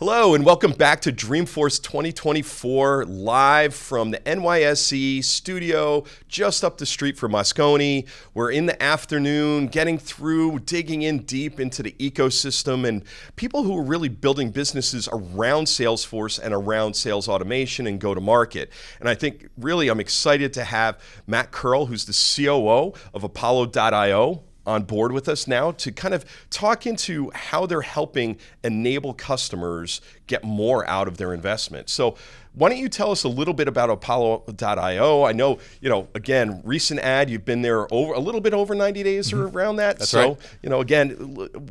Hello and welcome back to Dreamforce 2024, live from the NYSE studio just up the street from Moscone. We're in the afternoon, getting through, digging in deep into the ecosystem and people who are really building businesses around Salesforce and around sales automation and go-to-market. And I think really I'm excited to have Matt Curl, who's the COO of Apollo.io, on board with us now to kind of talk into how they're helping enable customers get more out of their investment. So why don't you tell us a little bit about Apollo.io? I know, again, recent ad, you've been there a little bit over 90 days or around that. That's so, right. Again,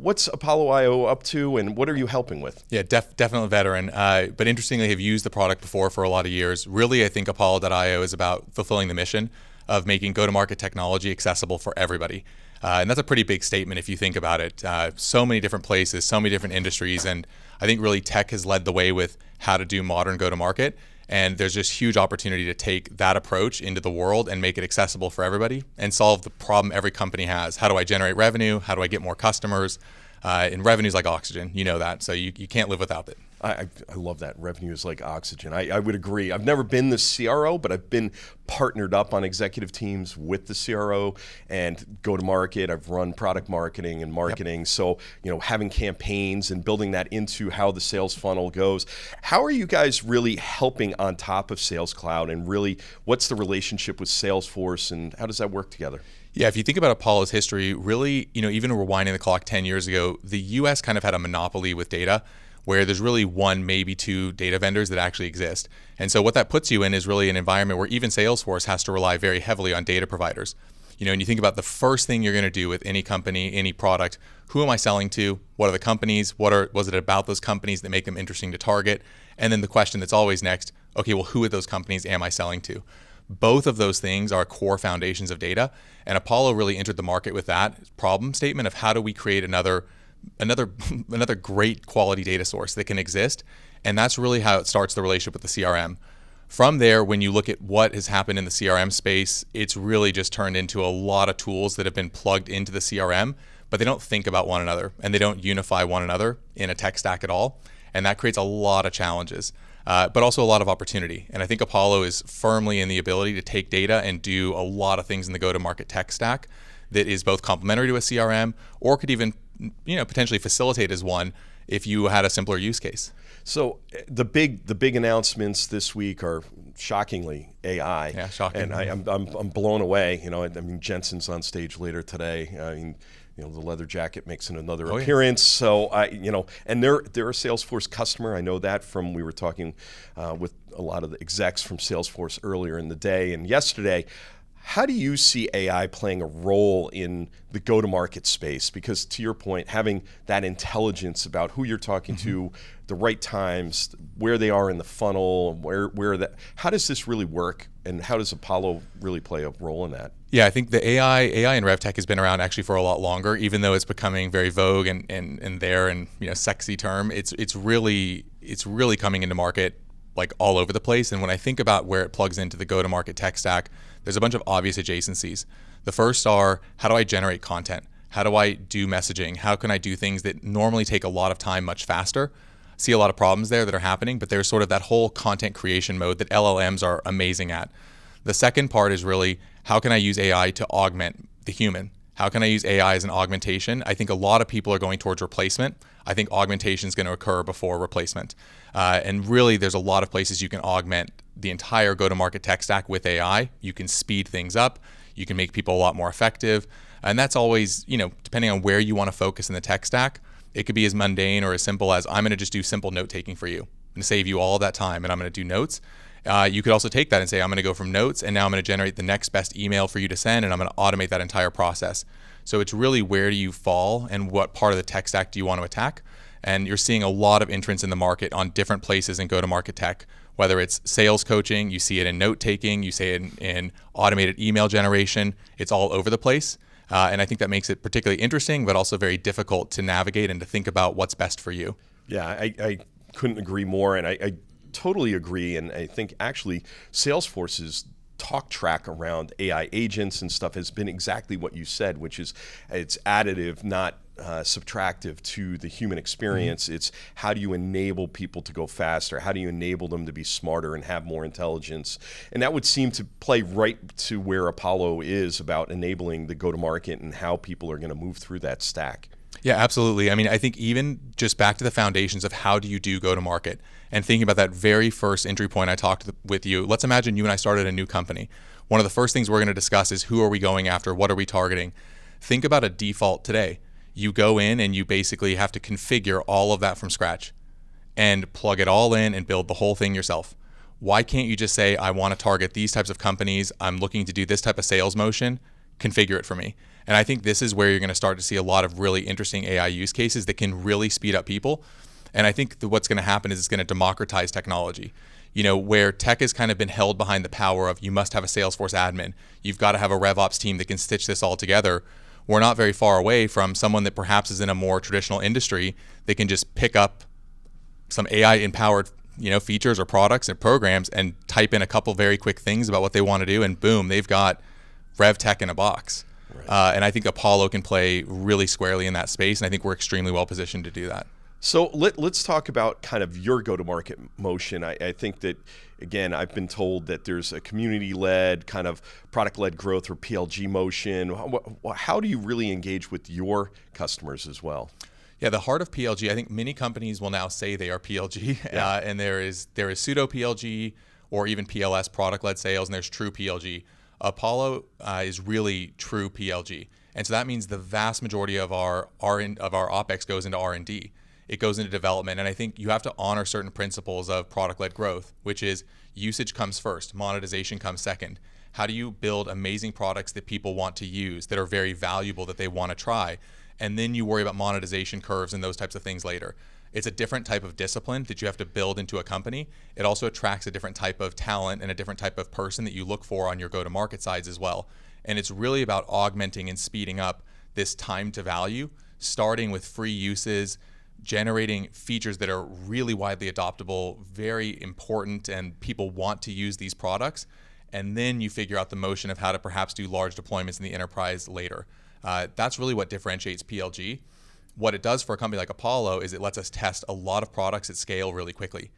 what's Apollo.io up to and what are you helping with? Yeah, definitely veteran. But interestingly, have used the product before for a lot of years. Really, I think Apollo.io is about fulfilling the mission of making go-to-market technology accessible for everybody. And that's a pretty big statement if you think about it. So many different places, so many different industries, and I think really tech has led the way with how to do modern go-to-market. And there's just huge opportunity to take that approach into the world and make it accessible for everybody and solve the problem every company has. How do I generate revenue? How do I get more customers? And revenue is like oxygen, you know that, so you can't live without it. I love that. Revenue is like oxygen. I would agree. I've never been the CRO, but I've been partnered up on executive teams with the CRO and go-to-market. I've run product marketing and marketing. Yep. So, having campaigns and building that into how the sales funnel goes. How are you guys really helping on top of Sales Cloud, and really what's the relationship with Salesforce and how does that work together? Yeah, if you think about Apollo's history, really, even rewinding the clock 10 years ago, the US kind of had a monopoly with data where there's really one, maybe two data vendors that actually exist. And so what that puts you in is really an environment where even Salesforce has to rely very heavily on data providers. And you think about the first thing you're going to do with any company, any product, who am I selling to? What are the companies? Was it about those companies that make them interesting to target? And then the question that's always next, okay, well, who of those companies am I selling to? Both of those things are core foundations of data, and Apollo really entered the market with that problem statement of how do we create another great quality data source that can exist, and that's really how it starts the relationship with the CRM. From there, when you look at what has happened in the CRM space, it's really just turned into a lot of tools that have been plugged into the CRM, but they don't think about one another, and they don't unify one another in a tech stack at all, and that creates a lot of challenges. But also a lot of opportunity. And I think Apollo is firmly in the ability to take data and do a lot of things in the go-to-market tech stack that is both complementary to a CRM or could even potentially facilitate as one if you had a simpler use case. So the big announcements this week are shockingly AI. Yeah, shocking. And I'm blown away. Jensen's on stage later today. The leather jacket makes another appearance. Yeah. So and they're a Salesforce customer. I know that from we were talking with a lot of the execs from Salesforce earlier in the day and yesterday. How do you see AI playing a role in the go-to-market space? Because to your point, having that intelligence about who you're talking to, the right times, where they are in the funnel, how does this really work, and how does Apollo really play a role in that? Yeah, I think the AI in RevTech has been around actually for a lot longer, even though it's becoming very vogue and sexy term. It's really coming into market like all over the place. And when I think about where it plugs into the go-to-market tech stack, there's a bunch of obvious adjacencies. The first are, how do I generate content? How do I do messaging? How can I do things that normally take a lot of time much faster? See a lot of problems there that are happening, but there's sort of that whole content creation mode that LLMs are amazing at. The second part is really, how can I use AI to augment the human? How can I use AI as an augmentation? I think a lot of people are going towards replacement. I think augmentation is going to occur before replacement. And really, there's a lot of places you can augment the entire go-to-market tech stack with AI. You can speed things up. You can make people a lot more effective. And that's always, depending on where you want to focus in the tech stack, it could be as mundane or as simple as, I'm going to just do simple note-taking for you. I'm going to save you all of that time, and I'm going to do notes. You could also take that and say, I'm going to go from notes, and now I'm going to generate the next best email for you to send, and I'm going to automate that entire process. So it's really, where do you fall and what part of the tech stack do you want to attack? And you're seeing a lot of entrants in the market on different places in go-to-market tech, whether it's sales coaching, you see it in note-taking, you see it in automated email generation. It's all over the place. And I think that makes it particularly interesting, but also very difficult to navigate and to think about what's best for you. Yeah, I couldn't agree more. And I totally agree. And I think actually Salesforce's talk track around AI agents and stuff has been exactly what you said, which is it's additive, not subtractive to the human experience. It's how do you enable people to go faster? How do you enable them to be smarter and have more intelligence? And that would seem to play right to where Apollo is about enabling the go-to-market and how people are going to move through that stack. Yeah, absolutely. I mean, I think even just back to the foundations of how do you do go-to-market and thinking about that very first entry point I talked with you. Let's imagine you and I started a new company. One of the first things we're going to discuss is who are we going after? What are we targeting? Think about a default today. You go in and you basically have to configure all of that from scratch and plug it all in and build the whole thing yourself. Why can't you just say, I want to target these types of companies, I'm looking to do this type of sales motion, configure it for me? And I think this is where you're going to start to see a lot of really interesting AI use cases that can really speed up people. And I think that what's going to happen is it's going to democratize technology. You know, where tech has kind of been held behind the power of you must have a Salesforce admin, you've got to have a RevOps team that can stitch this all together. We're not very far away from someone that perhaps is in a more traditional industry that can just pick up some AI-empowered, features or products and programs and type in a couple very quick things about what they want to do, and boom, they've got Rev Tech in a box. Right. And I think Apollo can play really squarely in that space, and I think we're extremely well positioned to do that. So let's talk about kind of your go-to-market motion. I think that, again, I've been told that there's a community-led, kind of product-led growth or PLG motion. How do you really engage with your customers as well? Yeah, the heart of PLG, I think many companies will now say they are PLG, and there is pseudo PLG or even PLS, product-led sales, and there's true PLG. Apollo is really true PLG, and so that means the vast majority of our OpEx goes into R&D. It goes into development, and I think you have to honor certain principles of product-led growth, which is usage comes first, monetization comes second. How do you build amazing products that people want to use, that are very valuable, that they want to try? And then you worry about monetization curves and those types of things later. It's a different type of discipline that you have to build into a company. It also attracts a different type of talent and a different type of person that you look for on your go-to-market sides as well. And it's really about augmenting and speeding up this time to value, starting with free uses, generating features that are really widely adoptable, very important, and people want to use these products. And then you figure out the motion of how to perhaps do large deployments in the enterprise later. That's really what differentiates PLG. What it does for a company like Apollo is it lets us test a lot of products at scale really quickly.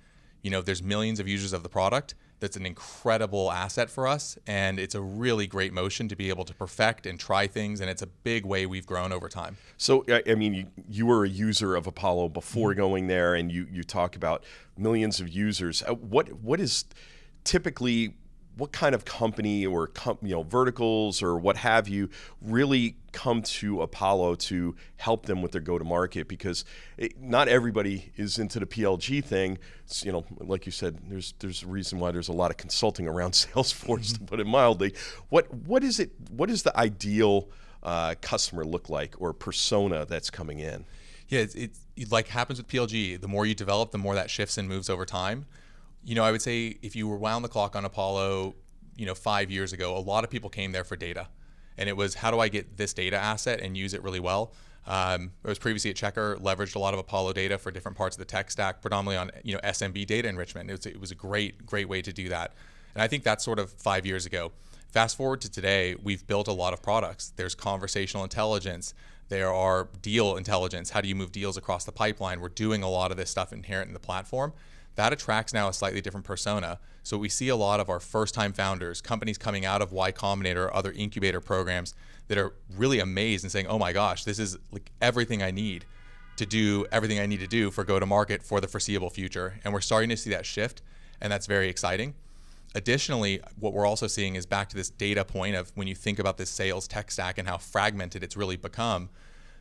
There's millions of users of the product. That's an incredible asset for us, and it's a really great motion to be able to perfect and try things, and it's a big way we've grown over time. So, I mean, you were a user of Apollo before going there, and you talk about millions of users. What is typically, what kind of company or verticals or what have you really come to Apollo to help them with their go-to-market? Because not everybody is into the PLG thing. It's, like you said, there's a reason why there's a lot of consulting around Salesforce, to put it mildly. What is it? What does the ideal customer look like, or persona that's coming in? Yeah, it like happens with PLG. The more you develop, the more that shifts and moves over time. I would say if you were wound the clock on Apollo, 5 years ago, a lot of people came there for data. And it was, how do I get this data asset and use it really well? I was previously at Checker, leveraged a lot of Apollo data for different parts of the tech stack, predominantly on SMB data enrichment. It was a great way to do that. And I think that's sort of 5 years ago. Fast forward to today, we've built a lot of products. There's conversational intelligence. There are deal intelligence. How do you move deals across the pipeline? We're doing a lot of this stuff inherent in the platform. That attracts now a slightly different persona. So we see a lot of our first-time founders, companies coming out of Y Combinator or other incubator programs that are really amazed and saying, oh my gosh, this is like everything I need to do, everything I need to do for go-to-market for the foreseeable future. And we're starting to see that shift, and that's very exciting. Additionally, what we're also seeing is back to this data point of when you think about this sales tech stack and how fragmented it's really become,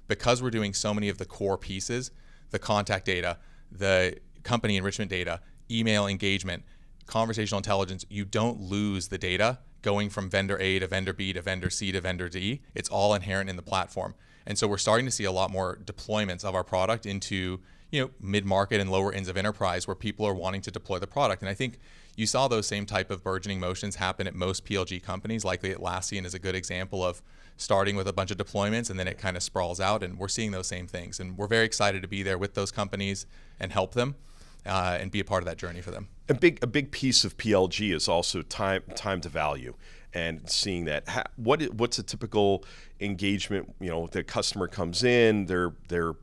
because we're doing so many of the core pieces, the contact data, the company enrichment data, email engagement, conversational intelligence, you don't lose the data going from vendor A to vendor B to vendor C to vendor D. It's all inherent in the platform. And so we're starting to see a lot more deployments of our product into mid-market and lower ends of enterprise where people are wanting to deploy the product. And I think you saw those same type of burgeoning motions happen at most PLG companies. Likely Atlassian is a good example of starting with a bunch of deployments and then it kind of sprawls out, and we're seeing those same things. And we're very excited to be there with those companies and help them. And be a part of that journey for them. A big piece of PLG is also time to value. and seeing that. What's a typical engagement? The customer comes in, they're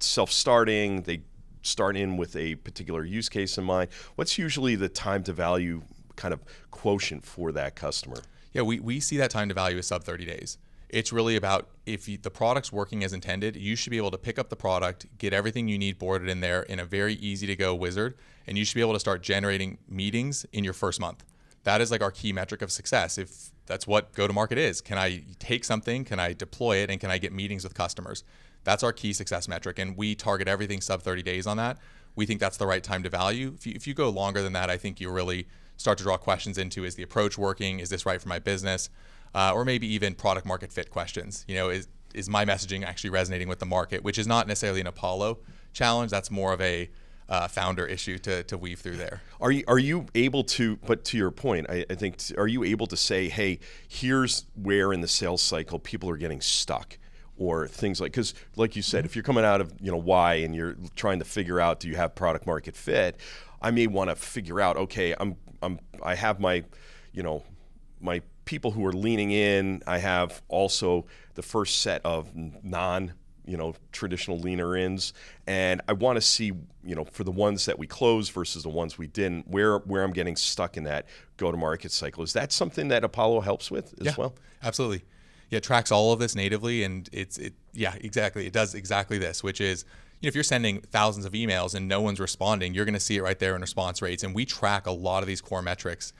self-starting, they start in with a particular use case in mind. What's usually the time to value kind of quotient for that customer? Yeah, we see that time to value as sub 30 days. It's really about if the product's working as intended, you should be able to pick up the product, get everything you need boarded in there in a very easy to go wizard, and you should be able to start generating meetings in your first month. That is like our key metric of success. If that's what go-to-market is, can I take something, can I deploy it, and can I get meetings with customers? That's our key success metric, and we target everything sub 30 days on that. We think that's the right time to value. If you go longer than that, I think you really start to draw questions into, is the approach working? Is this right for my business? Or maybe even product market fit questions. Is my messaging actually resonating with the market? Which is not necessarily an Apollo challenge. That's more of a founder issue to weave through there. Are you able to? But to your point, I think, are you able to say, hey, here's where in the sales cycle people are getting stuck? Or things like, because like you said, if you're coming out of Y and you're trying to figure out, do you have product market fit? I may want to figure out, okay, I have my my people who are leaning in. I have also the first set of traditional leaner ins, and I want to see for the ones that we closed versus the ones we didn't, where I'm getting stuck in that go to market cycle. Is that something that Apollo helps with as well? Absolutely. Yeah, it tracks all of this natively, and exactly. It does exactly this, which is, if you're sending thousands of emails and no one's responding, you're going to see it right there in response rates. And we track a lot of these core metrics.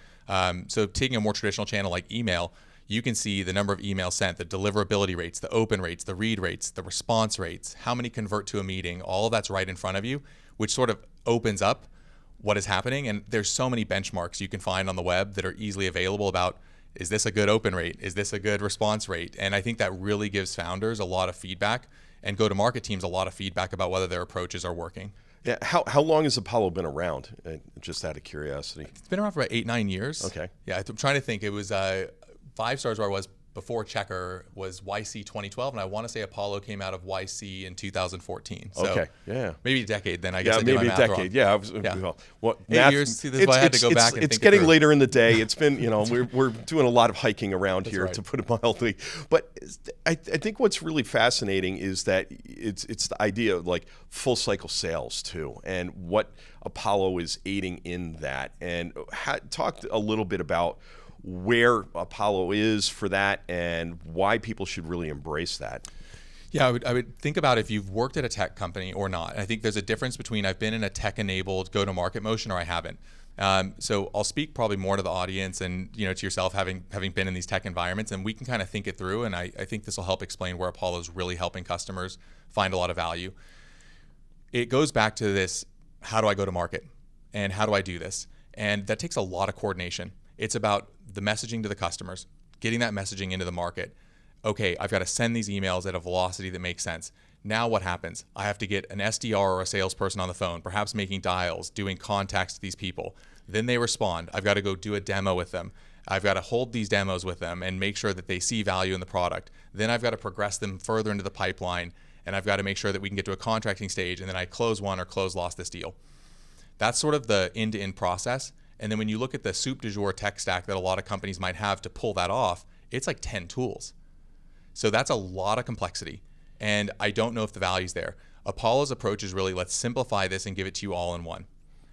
So taking a more traditional channel like email, you can see the number of emails sent, the deliverability rates, the open rates, the read rates, the response rates, how many convert to a meeting. All of that's right in front of you, which sort of opens up what is happening. And there's so many benchmarks you can find on the web that are easily available about, is this a good open rate? Is this a good response rate? And I think that really gives founders a lot of feedback and go-to-market teams a lot of feedback about whether their approaches are working. Yeah. How long has Apollo been around? Just out of curiosity. It's been around for about 8-9 years. Okay. Yeah, I'm trying to think. It was 5 stars where I was before Checker was YC 2012, and I want to say Apollo came out of YC in 2014. So okay, yeah, maybe a decade. Then I guess yeah, I did maybe my a math decade. wrong. Yeah, well, 8 years. See, this is why I had to go back and it's think getting it through. later in the day. It's been we're doing a lot of hiking around That's here, right. to put it mildly. But I think what's really fascinating is that it's the idea of like full cycle sales too, and what Apollo is aiding in that. And talked a little bit about where Apollo is for that and why people should really embrace that. Yeah, I would think about if you've worked at a tech company or not. I think there's a difference between I've been in a tech-enabled go-to-market motion or I haven't. So I'll speak probably more to the audience and to yourself, having been in these tech environments, and we can kind of think it through. And I think this will help explain where Apollo is really helping customers find a lot of value. It goes back to this: how do I go to market, and how do I do this? And that takes a lot of coordination. It's about the messaging to the customers, getting that messaging into the market. Okay, I've got to send these emails at a velocity that makes sense. Now what happens? I have to get an SDR or a salesperson on the phone, perhaps making dials, doing contacts to these people. Then they respond. I've got to go do a demo with them. I've got to hold these demos with them and make sure that they see value in the product. Then I've got to progress them further into the pipeline, and I've got to make sure that we can get to a contracting stage, and then I close one or lost this deal. That's sort of the end-to-end process. And then when you look at the soup du jour tech stack that a lot of companies might have to pull that off, it's like 10 tools. So that's a lot of complexity. And I don't know if the value's there. Apollo's approach is really, let's simplify this and give it to you all in one.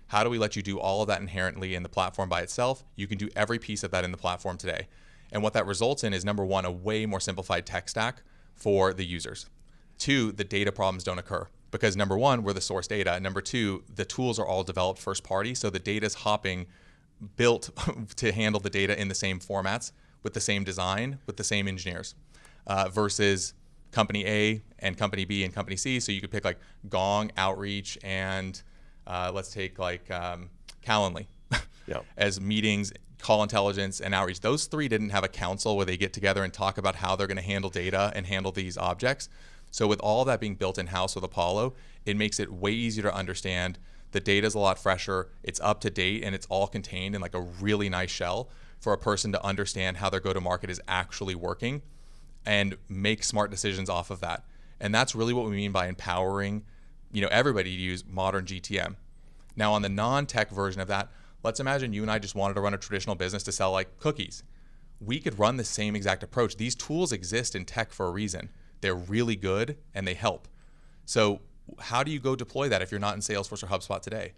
How do we let you do all of that inherently in the platform by itself? You can do every piece of that in the platform today. And what that results in is, number one, a way more simplified tech stack for the users. 2, the data problems don't occur. Because number one, we're the source data. Number 2, the tools are all developed first party, so the data's hopping, built to handle the data in the same formats, with the same design, with the same engineers, versus company A and company B and company C. So you could pick like Gong, Outreach, and let's take like Calendly as meetings, call intelligence, and outreach. Those 3 didn't have a council where they get together and talk about how they're going to handle data and handle these objects. So with all that being built in-house with Apollo, it makes it way easier to understand. The data's a lot fresher, it's up to date, and it's all contained in like a really nice shell for a person to understand how their go-to-market is actually working and make smart decisions off of that. And that's really what we mean by empowering everybody to use modern GTM. Now on the non-tech version of that, let's imagine you and I just wanted to run a traditional business to sell like cookies. we could run the same exact approach. These tools exist in tech for a reason. They're really good and they help. So how do you go deploy that if you're not in Salesforce or HubSpot today?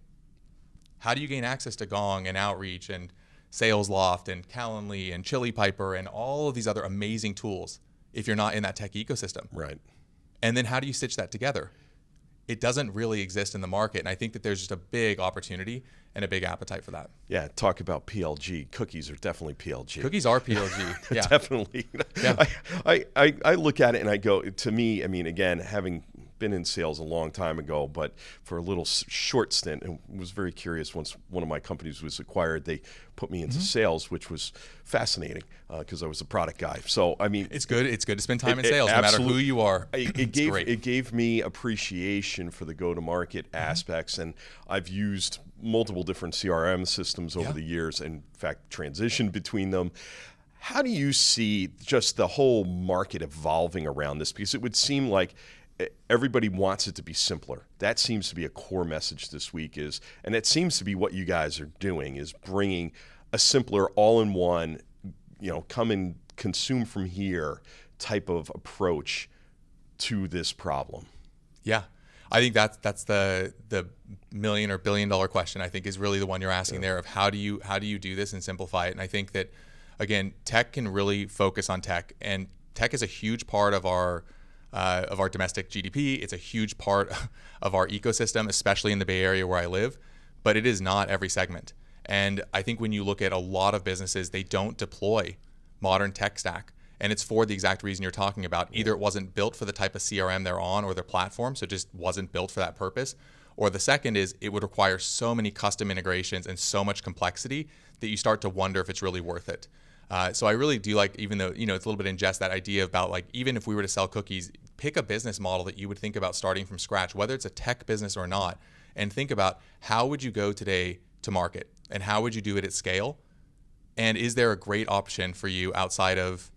How do you gain access to Gong and Outreach and SalesLoft and Calendly and Chili Piper and all of these other amazing tools if you're not in that tech ecosystem? Right. And then how do you stitch that together? It doesn't really exist in the market. And I think that there's just a big opportunity and a big appetite for that. Yeah, talk about PLG. Cookies are definitely PLG. Cookies are PLG. Yeah. Definitely. Yeah. I look at it and I go, to me, I mean, again, having been in sales a long time ago, but for a little short stint, and was very curious once one of my companies was acquired, they put me into sales, which was fascinating because I was a product guy. So, I mean, it's good to spend time in sales, no matter who you are. It gave me appreciation for the go-to-market aspects, and I've used multiple different CRM systems over the years, and in fact, transitioned between them. How do you see just the whole market evolving around this? Because it would seem like everybody wants it to be simpler. That seems to be a core message this week and it seems to be what you guys are doing, is bringing a simpler all-in-one, come and consume from here type of approach to this problem. Yeah. I think that's the million or billion dollar question, I think, is really the one you're asking there, of how do you do this and simplify it? And I think that, again, tech can really focus on tech, and tech is a huge part of our domestic GDP. It's a huge part of our ecosystem, especially in the Bay Area where I live, but it is not every segment. And I think when you look at a lot of businesses, they don't deploy modern tech stack. And it's for the exact reason you're talking about. Either it wasn't built for the type of CRM they're on or their platform, so it just wasn't built for that purpose. Or the second is it would require so many custom integrations and so much complexity that you start to wonder if it's really worth it. So I really do like, even though, it's a little bit in jest, that idea about, like, even if we were to sell cookies, pick a business model that you would think about starting from scratch, whether it's a tech business or not, and think about how would you go today to market and how would you do it at scale? And is there a great option for you outside of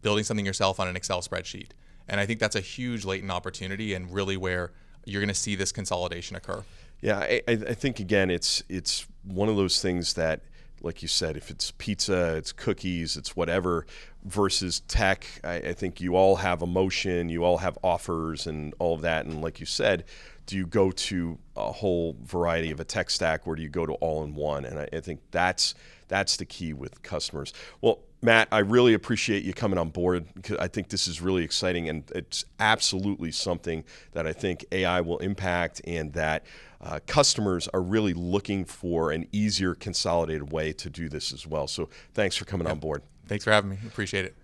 building something yourself on an Excel spreadsheet? And I think that's a huge latent opportunity and really where you're going to see this consolidation occur. Yeah, I think, again, it's one of those things that, like you said, if it's pizza, it's cookies, it's whatever, versus tech, I think you all have emotion, you all have offers and all of that. And like you said, do you go to a whole variety of a tech stack, or do you go to all-in-one? And I think that's the key with customers. Well, Matt, I really appreciate you coming on board, because I think this is really exciting, and it's absolutely something that I think AI will impact, and that customers are really looking for an easier, consolidated way to do this as well. So thanks for coming on board. Thanks for having me. Appreciate it.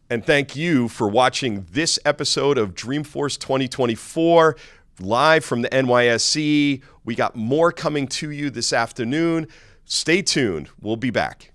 And thank you for watching this episode of Dreamforce 2024, live from the NYSE. We got more coming to you this afternoon. Stay tuned. We'll be back.